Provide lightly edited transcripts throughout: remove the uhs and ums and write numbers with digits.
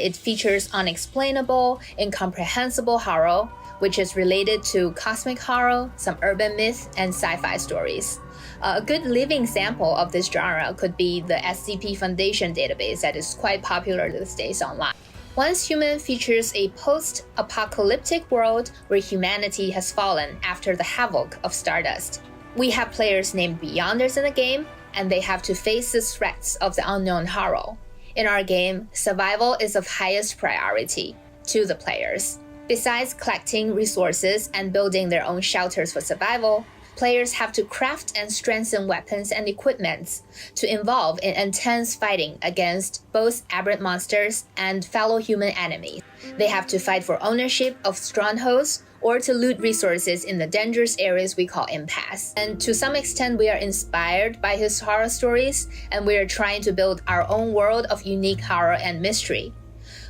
it features unexplainable, incomprehensible horror, which is related to cosmic horror, some urban myth, and sci-fi stories. A good living sample of this genre could be the SCP Foundation database that is quite popular these days online. Once Human features a post-apocalyptic world where humanity has fallen after the havoc of Stardust. We have players named Beyonders in the game, and they have to face the threats of the unknown horror. In our game, survival is of highest priority to the players. Besides collecting resources and building their own shelters for survival, players have to craft and strengthen weapons and equipment to involve in intense fighting against both aberrant monsters and fellow human enemies. They have to fight for ownership of strongholds or to loot resources in the dangerous areas we call impasse. And to some extent, we are inspired by his horror stories, and we are trying to build our own world of unique horror and mystery.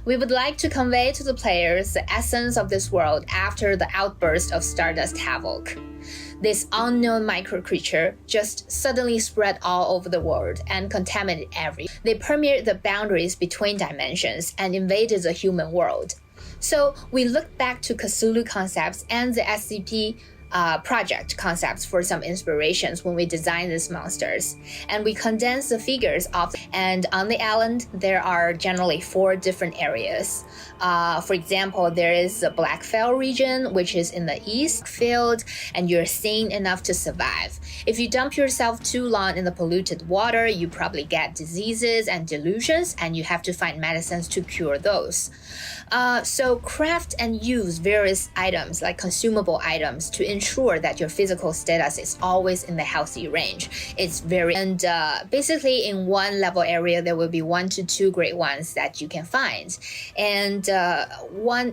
We would like to convey to the players the essence of this world after the outburst of Stardust havoc. This unknown micro-creature just suddenly spread all over the world and contaminated everything. They permeated the boundaries between dimensions and invaded the human world. So we look back to Cthulhu concepts and the SCP project concepts for some inspirations when we design these monsters, and we condense the figures of. And on the island, there are generally 4 different areas. For example, there is the Black Fell region, which is in the east field, and you're sane enough to survive. If you dump yourself too long in the polluted water, you probably get diseases and delusions, and you have to find medicines to cure those. So craft and use various items, like consumable items, to ensure that your physical status is always in the healthy range. Basically in one level area, there will be 1 to 2 great ones that you can find. And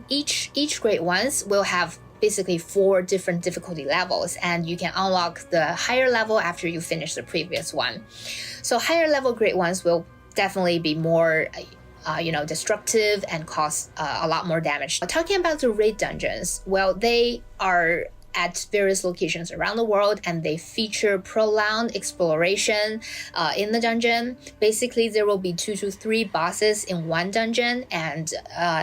each great ones will have basically 4 different difficulty levels, and you can unlock the higher level after you finish the previous one. So higher level great ones will definitely be more destructive and cause a lot more damage. Talking about the raid dungeons, well, they are at various locations around the world, and they feature prolonged exploration in the dungeon. Basically, there will be 2 to 3 bosses in one dungeon, and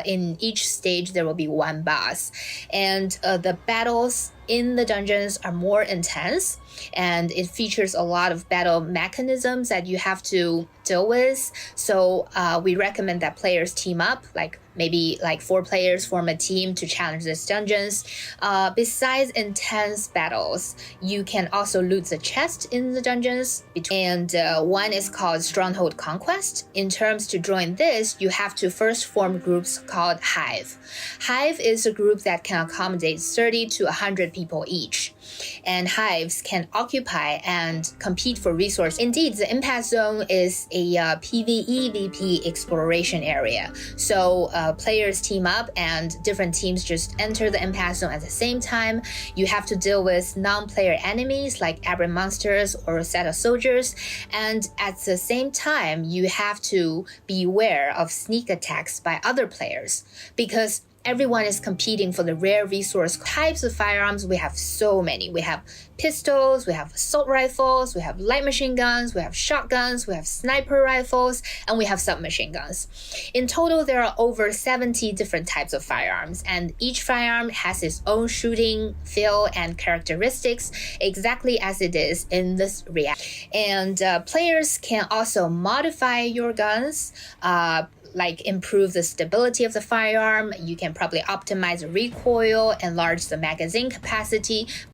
in each stage there will be 1 boss. And the battles in the dungeons are more intense, and it features a lot of battle mechanisms that you have to deal with. So we recommend that players team up, maybe 4 players form a team to challenge these dungeons. Besides intense battles, you can also loot the chest in the dungeons, and one is called Stronghold Conquest. In terms to join this, you have to first form groups called Hive. Hive is a group that can accommodate 30 to 100 people each, and hives can occupy and compete for resources. Indeed, the impasse zone is a PvE/VP exploration area. So players team up and different teams just enter the impasse zone at the same time. You have to deal with non-player enemies like aberrant monsters or a set of soldiers, and at the same time you have to be aware of sneak attacks by other players, because everyone is competing for the rare resource. Types of firearms, we have so many. We have pistols, we have assault rifles, we have light machine guns, we have shotguns, we have sniper rifles, and we have submachine guns. In total, there are over 70 different types of firearms, and each firearm has its own shooting, feel, and characteristics, exactly as it is in this reality. And players can also modify your guns, improve the stability of the firearm. You can probably optimize the recoil, enlarge the magazine capacity,